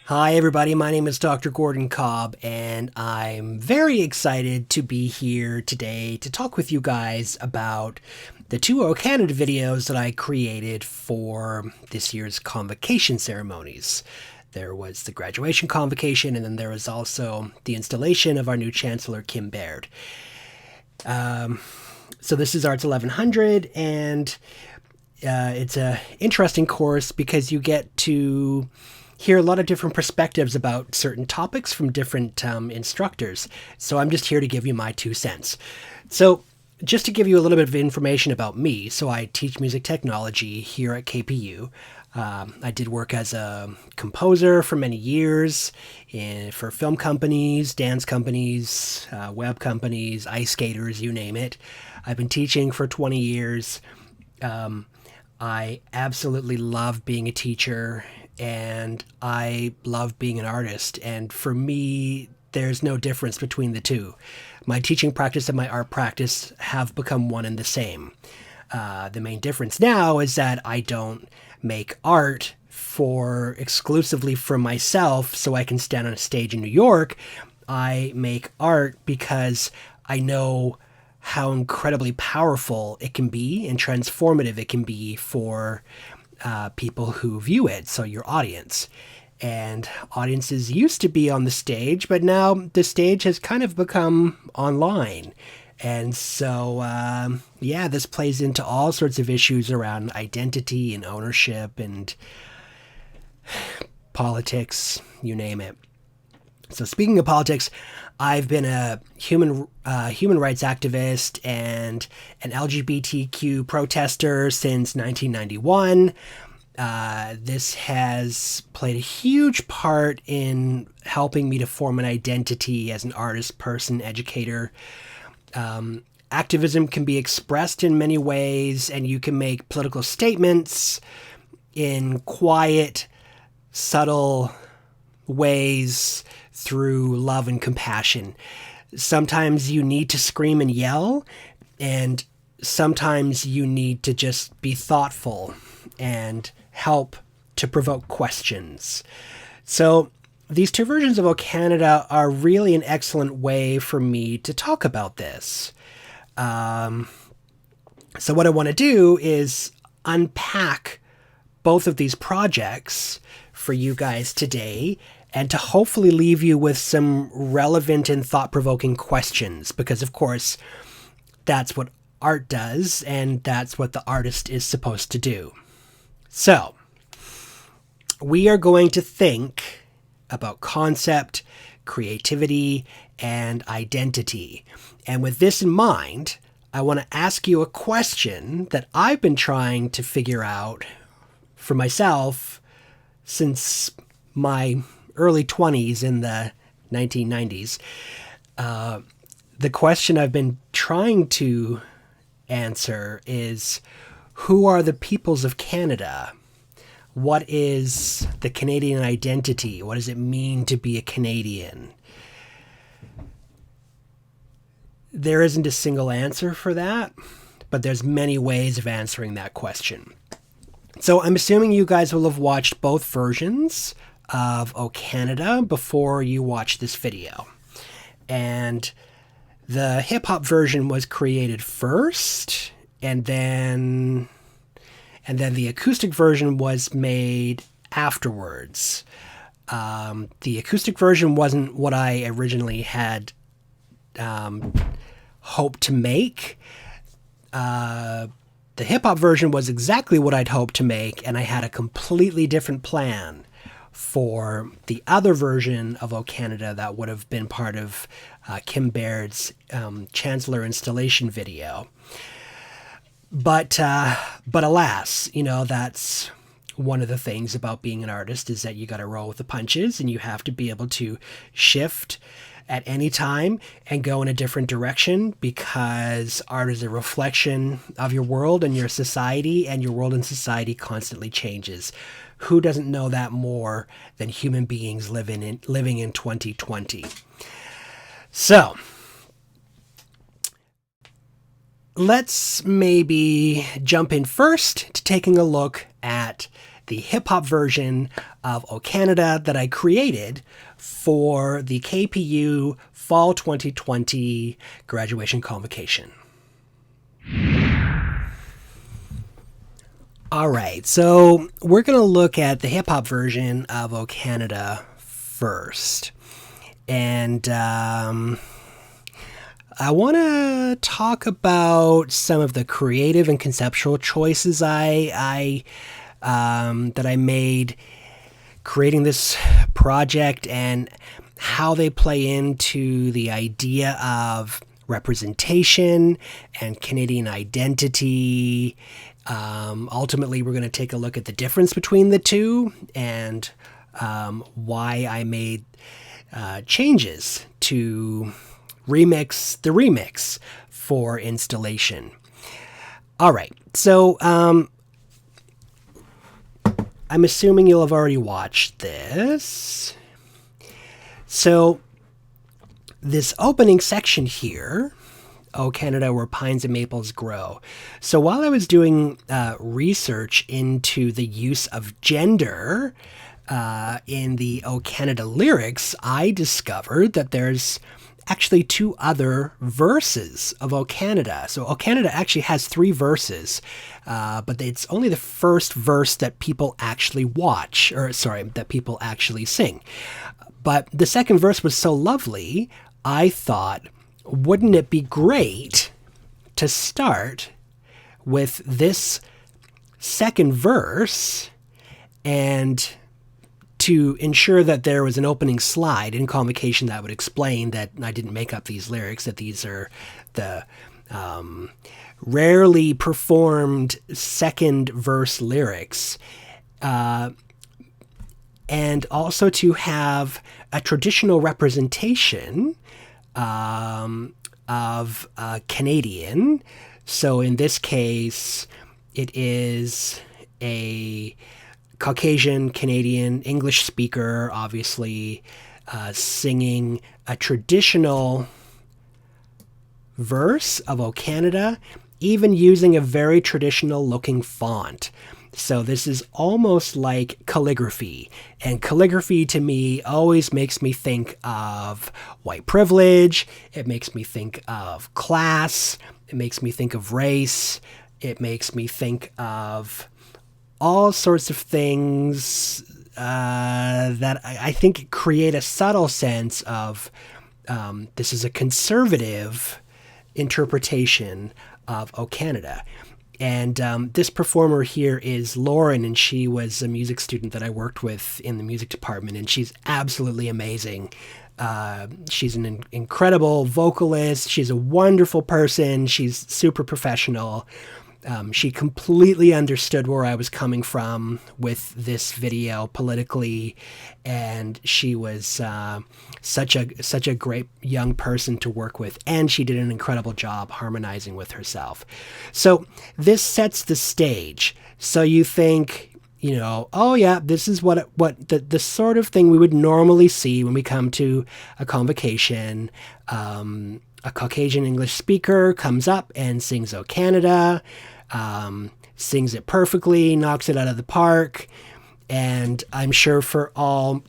Hi, everybody. My name is Dr. Gordon Cobb, and I'm very excited to be here today to talk with you guys about the two O Canada videos that I created for this year's convocation ceremonies. There was the graduation convocation, and then there was also the installation of our new Chancellor, Kim Baird. So this is Arts 1100, and it's an interesting course because you get to hear a lot of different perspectives about certain topics from different instructors. So I'm just here to give you my 2 cents. So just to give you a little bit of information about me, so I teach music technology here at KPU. I did work as a composer for many years for film companies, dance companies, web companies, ice skaters, you name it. I've been teaching for 20 years. I absolutely love being a teacher, and I love being an artist. And for me, there's no difference between the two. My teaching practice and my art practice have become one and the same. The main difference now is that I don't make art exclusively for myself so I can stand on a stage in New York. I make art because I know how incredibly powerful it can be and transformative it can be for people who view it, so your audience. And audiences used to be on the stage, but now the stage has kind of become online. And so, this plays into all sorts of issues around identity and ownership and politics, you name it. So speaking of politics, I've been a human rights activist and an LGBTQ protester since 1991. This has played a huge part in helping me to form an identity as an artist, person, educator. Activism can be expressed in many ways, and you can make political statements in quiet, subtle ways through love and compassion. Sometimes you need to scream and yell, and sometimes you need to just be thoughtful and help to provoke questions. So these two versions of O Canada are really an excellent way for me to talk about this. So what I want to do is unpack both of these projects for you guys today, and to hopefully leave you with some relevant and thought-provoking questions, because of course that's what art does, and that's what the artist is supposed to do. So we are going to think about concept, creativity, and identity. And with this in mind, I want to ask you a question that I've been trying to figure out for myself since my early 20s in the 1990s. The question I've been trying to answer is, who are the peoples of Canada? What is the Canadian identity? What does it mean to be a Canadian? There isn't a single answer for that, but there's many ways of answering that question. So I'm assuming you guys will have watched both versions of O Canada before you watch this video. And the hip-hop version was created first, and then the acoustic version was made afterwards. The acoustic version wasn't what I originally had hoped to make. The hip-hop version was exactly what I'd hoped to make, and I had a completely different plan for the other version of O Canada that would have been part of Kim Baird's Chancellor installation video. But alas, that's one of the things about being an artist, is that you got to roll with the punches, and you have to be able to shift at any time and go in a different direction, because art is a reflection of your world and your society, and your world and society constantly changes. Who doesn't know that more than human beings living in 2020? So let's maybe jump in first to taking a look at the hip-hop version of O Canada that I created for the KPU Fall 2020 graduation convocation. All right, so we're going to look at the hip-hop version of O Canada first. And I want to talk about some of the creative and conceptual choices that I made creating this project and how they play into the idea of representation and Canadian identity. Ultimately, we're going to take a look at the difference between the two and why I made changes to remix the remix for installation. All right, so I'm assuming you'll have already watched this. So this opening section here, O Canada, where pines and maples grow. So while I was doing research into the use of gender in the O Canada lyrics, I discovered that there's actually two other verses of O Canada. So O Canada actually has 3 verses, but it's only the first verse that people actually that people actually sing. But the second verse was so lovely, I thought, wouldn't it be great to start with this second verse and to ensure that there was an opening slide in convocation that would explain that I didn't make up these lyrics, that these are the rarely performed second verse lyrics, and also to have a traditional representation of Canadian. So in this case, it is a Caucasian Canadian English speaker, obviously, singing a traditional verse of O Canada, even using a very traditional looking font. So this is almost like calligraphy. And calligraphy to me always makes me think of white privilege. It makes me think of class. It makes me think of race. It makes me think of all sorts of things that I think create a subtle sense of this is a conservative interpretation of O Canada. And this performer here is Lauren, and she was a music student that I worked with in the music department, and she's absolutely amazing. She's an incredible vocalist. She's a wonderful person. She's super professional. She completely understood where I was coming from with this video politically, and she was such a great young person to work with, and she did an incredible job harmonizing with herself. So this sets the stage. So you think, oh yeah, this is what the sort of thing we would normally see when we come to a convocation. A Caucasian English speaker comes up and sings O Canada, sings it perfectly, knocks it out of the park. And I'm sure for all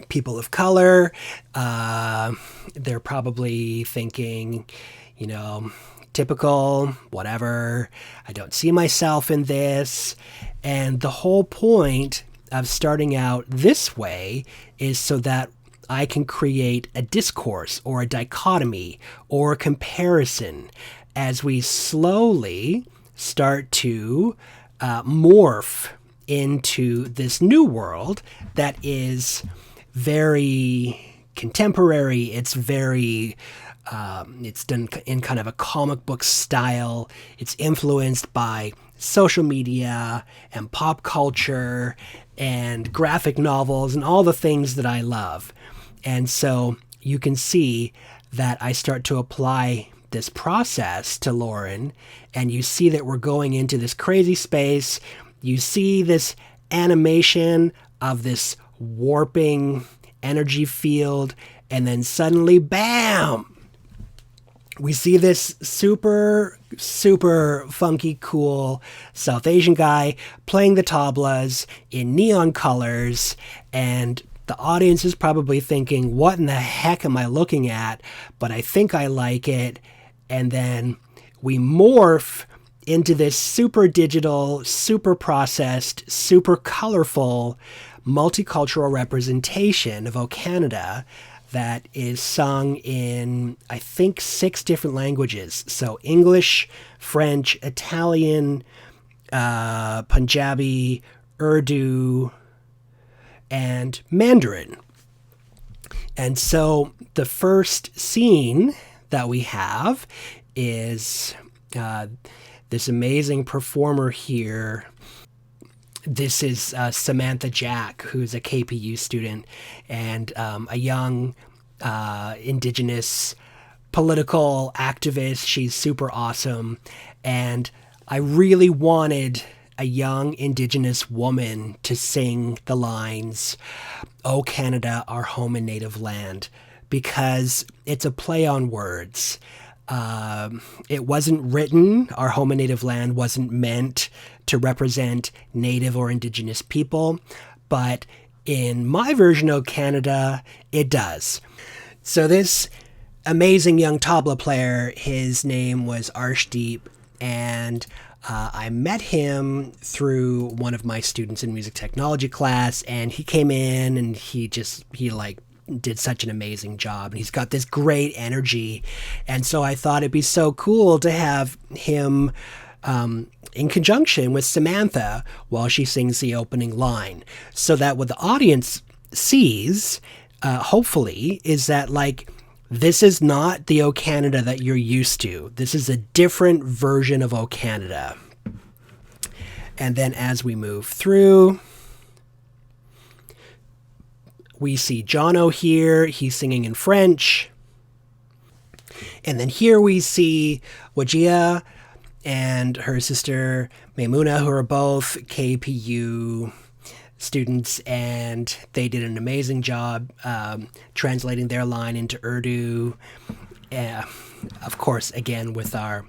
people of color, they're probably thinking, typical, whatever, I don't see myself in this. And the whole point of starting out this way is so that I can create a discourse or a dichotomy or a comparison as we slowly start to morph into this new world that is very contemporary. It's very, it's done in kind of a comic book style. It's influenced by social media and pop culture and graphic novels and all the things that I love. And so you can see that I start to apply this process to Lauren, and you see that we're going into this crazy space. You see this animation of this warping energy field, and then suddenly, bam! we see this super, super funky, cool South Asian guy playing the tablas in neon colors, and the audience is probably thinking, what in the heck am I looking at? But I think I like it. And then we morph into this super digital, super processed, super colorful, multicultural representation of O Canada that is sung in, I think, 6 different languages. So English, French, Italian, Punjabi, Urdu, and Mandarin. And so the first scene that we have is this amazing performer here. This is Samantha Jack, who's a KPU student and a young Indigenous political activist. She's super awesome. And I really wanted a young Indigenous woman to sing the lines, "O Canada, our home and native land," because it's a play on words. It wasn't written, our home and native land wasn't meant to represent Native or Indigenous people, but in my version of Canada, it does. So this amazing young tabla player, his name was Arshdeep, and I met him through one of my students in music technology class, and he came in and he did such an amazing job, and he's got this great energy. And so I thought it'd be so cool to have him in conjunction with Samantha while she sings the opening line, so that what the audience sees, hopefully, is that this is not the O Canada that you're used to. This is a different version of O Canada. And then as we move through, we see Jono here. He's singing in French. And then here we see Wajia and her sister Maimuna, who are both KPU students, and they did an amazing job translating their line into Urdu. Of course, again, with our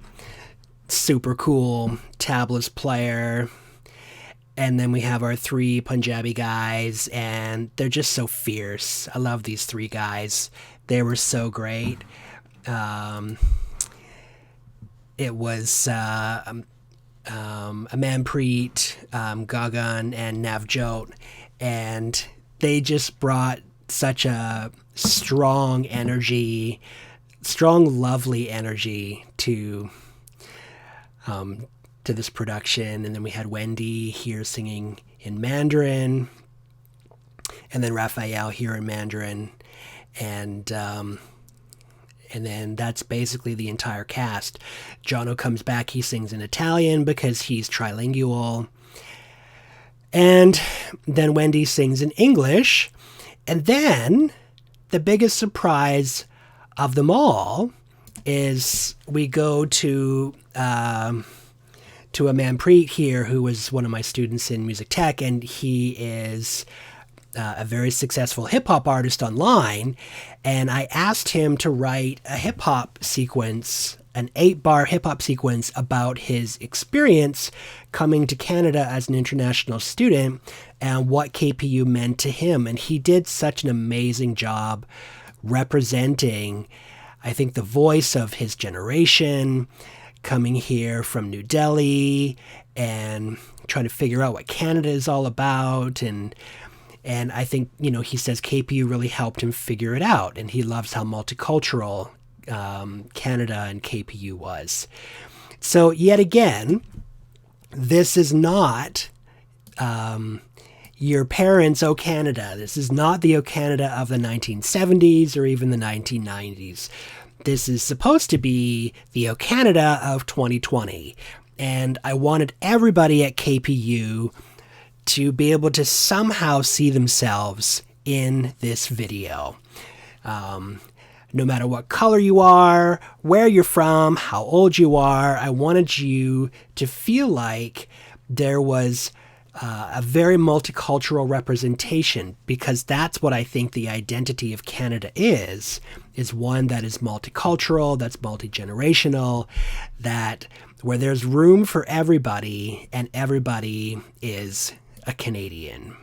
super cool tablas player. And then we have our 3 Punjabi guys, and they're just so fierce. I love these 3 guys. They were so great. It was Amanpreet, Gagan, and Navjot, and they just brought such a strong energy, strong, lovely energy to this production. And then we had Wendy here singing in Mandarin, and then Raphael here in Mandarin, and then that's basically the entire cast. Jono comes back, he sings in Italian because he's trilingual. And then Wendy sings in English. And then the biggest surprise of them all is we go to Amanpreet here, who was one of my students in music tech, and he is a very successful hip-hop artist online, and I asked him to write a hip-hop sequence, an 8-bar hip-hop sequence about his experience coming to Canada as an international student and what KPU meant to him. And he did such an amazing job representing, I think, the voice of his generation, coming here from New Delhi and trying to figure out what Canada is all about. And I think, he says KPU really helped him figure it out. And he loves how multicultural Canada and KPU was. So yet again, this is not your parents' O Canada. This is not the O Canada of the 1970s or even the 1990s. This is supposed to be the O Canada of 2020. And I wanted everybody at KPU to be able to somehow see themselves in this video. No matter what color you are, where you're from, how old you are, I wanted you to feel like there was a very multicultural representation, because that's what I think the identity of Canada is one that is multicultural, that's multi-generational, that where there's room for everybody and everybody is a Canadian.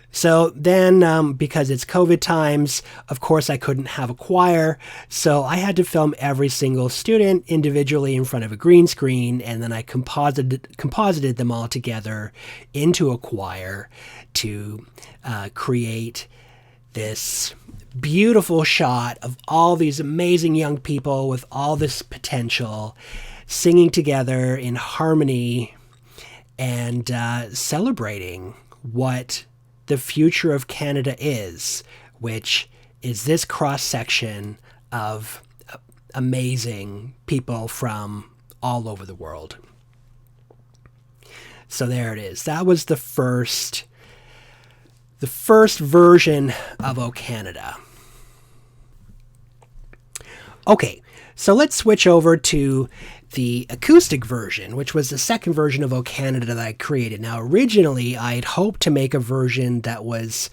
So then, because it's COVID times, of course I couldn't have a choir, so I had to film every single student individually in front of a green screen, and then I composited them all together into a choir to create this beautiful shot of all these amazing young people with all this potential singing together in harmony and celebrating what the future of Canada is, which is this cross-section of amazing people from all over the world. So there it is. That was the first version of O Canada. Okay, so let's switch over to the acoustic version, which was the second version of O Canada that I created. Now, originally, I'd hoped to make a version that was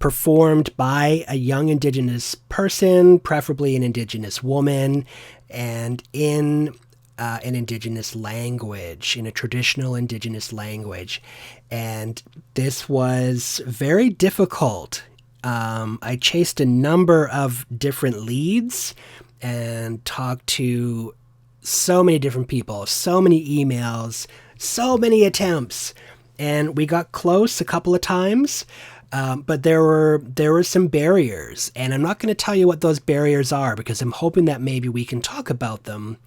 performed by a young Indigenous person, preferably an Indigenous woman, and in an Indigenous language, in a traditional Indigenous language. And this was very difficult. I chased a number of different leads and talked to so many different people, so many emails, so many attempts, and we got close a couple of times, but there were some barriers, and I'm not going to tell you what those barriers are because I'm hoping that maybe we can talk about them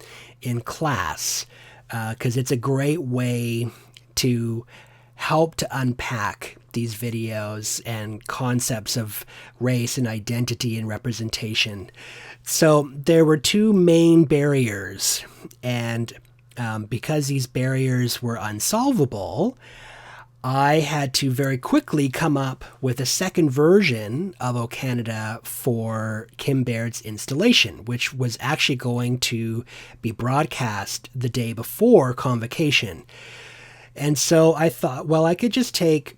in class, because it's a great way to help to unpack these videos and concepts of race and identity and representation. So there were two main barriers, and because these barriers were unsolvable, I had to very quickly come up with a second version of O Canada for Kim Baird's installation, which was actually going to be broadcast the day before Convocation. And so I thought, well, I could just take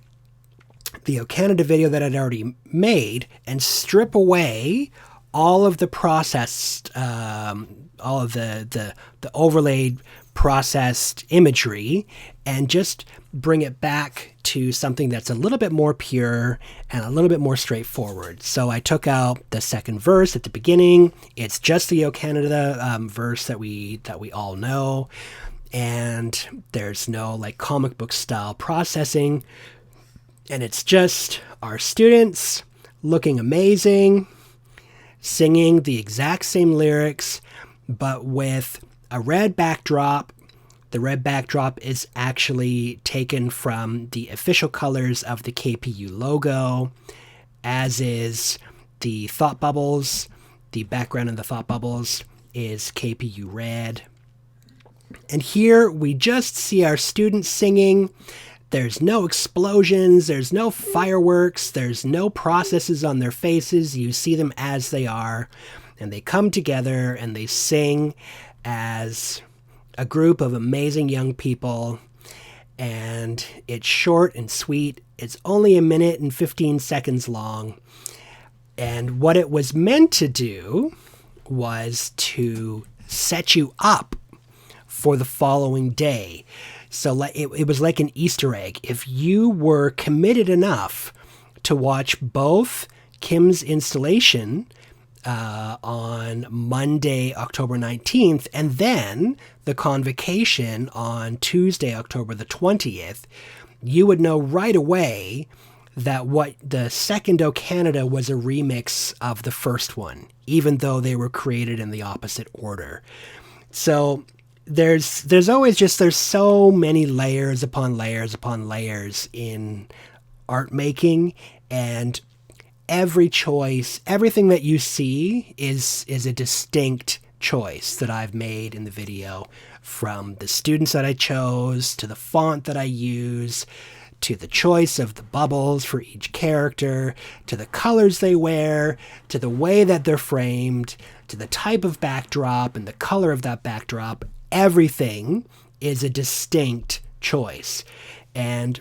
the O Canada video that I'd already made and strip away all of the processed, all of the overlaid processed imagery, and just bring it back to something that's a little bit more pure and a little bit more straightforward. So I took out the second verse at the beginning. It's just the O Canada verse that we all know, and there's no like comic book style processing, and it's just our students looking amazing, singing the exact same lyrics, but with a red backdrop. The red backdrop is actually taken from the official colors of the KPU logo, as is the thought bubbles. The background of the thought bubbles is KPU red. And here we just see our students singing. There's no explosions, there's no fireworks, there's no processes on their faces. You see them as they are, and they come together and they sing as a group of amazing young people, and it's short and sweet. It's only 1 minute and 15 seconds long, and what it was meant to do was to set you up for the following day. So it was like an Easter egg. If you were committed enough to watch both Kim's installation on Monday, October 19th, and then the Convocation on Tuesday, October the 20th, you would know right away that what the second O Canada was a remix of the first one, even though they were created in the opposite order. So there's so many layers upon layers upon layers in art making, and every choice, everything that you see is a distinct choice that I've made in the video, from the students that I chose, to the font that I use, to the choice of the bubbles for each character, to the colors they wear, to the way that they're framed, to the type of backdrop and the color of that backdrop. Everything is a distinct choice. And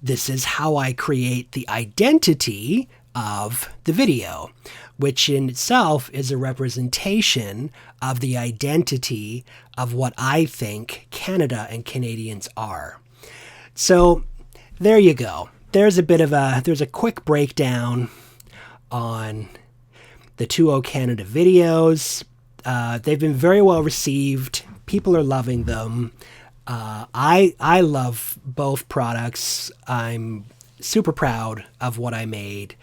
this is how I create the identity of the video, which in itself is a representation of the identity of what I think Canada and Canadians are. So there you go. There's a quick breakdown on the 2O Canada videos. They've been very well received. People are loving them. I love both products. I'm super proud of what I made,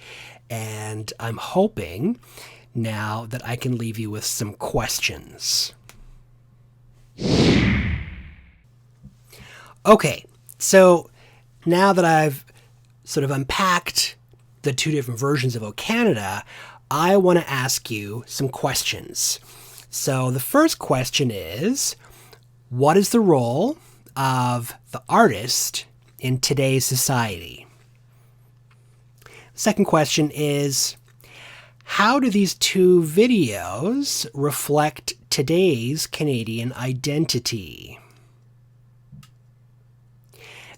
and I'm hoping now that I can leave you with some questions. Okay, so now that I've sort of unpacked the two different versions of O Canada, I want to ask you some questions. So the first question is, what is the role of the artist in today's society? Second question is, how do these two videos reflect today's Canadian identity?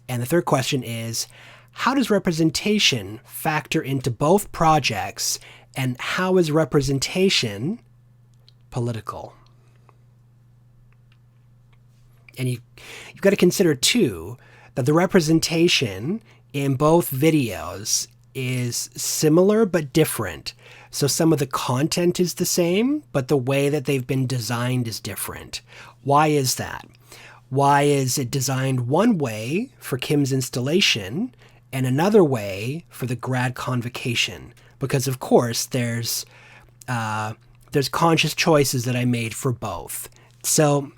And the third question is, how does representation factor into both projects, and how is representation political? And you've got to consider, too, that the representation in both videos is similar but different. So some of the content is the same, but the way that they've been designed is different. Why is that? Why is it designed one way for Kim's installation and another way for the grad convocation? Because, of course, there's conscious choices that I made for both. So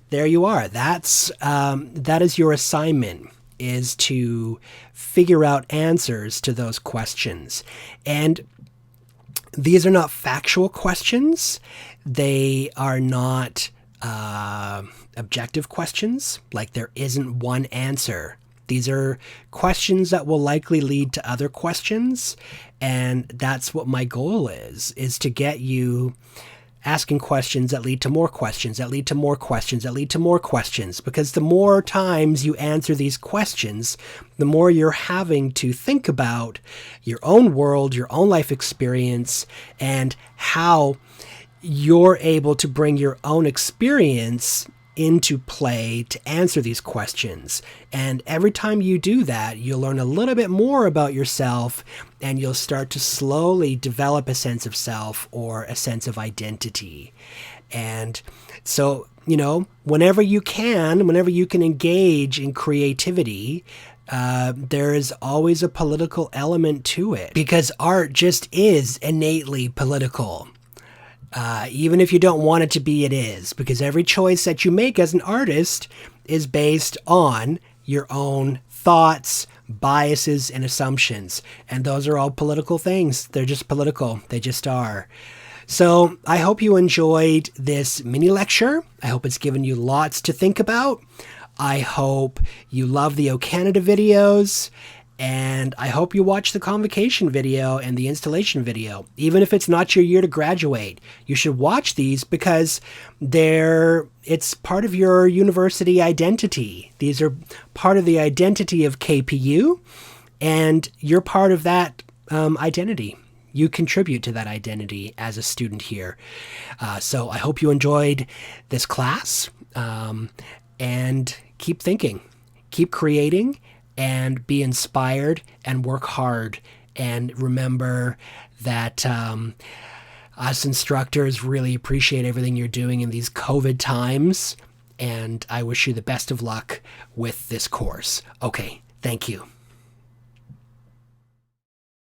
there you are. That is your assignment, is to figure out answers to those questions. And these are not factual questions. They are not objective questions. Like, there isn't one answer. These are questions that will likely lead to other questions. And that's what my goal is to get you asking questions that lead to more questions, that lead to more questions, that lead to more questions. Because the more times you answer these questions, the more you're having to think about your own world, your own life experience, and how you're able to bring your own experience into play to answer these questions. And every time you do that, you'll learn a little bit more about yourself, and you'll start to slowly develop a sense of self or a sense of identity. And so, whenever you can engage in creativity, there is always a political element to it, because art just is innately political. Even if you don't want it to be, it is, because every choice that you make as an artist is based on your own thoughts, biases, and assumptions. And those are all political things. They're just political. They just are. So I hope you enjoyed this mini lecture. I hope it's given you lots to think about. I hope you love the O Canada videos. And I hope you watch the convocation video and the installation video. Even if it's not your year to graduate, you should watch these, because it's part of your university identity. These are part of the identity of KPU, and you're part of that identity. You contribute to that identity as a student here. So I hope you enjoyed this class, and keep thinking, keep creating, and be inspired and work hard. And remember that us instructors really appreciate everything you're doing in these COVID times. And I wish you the best of luck with this course. Okay, thank you.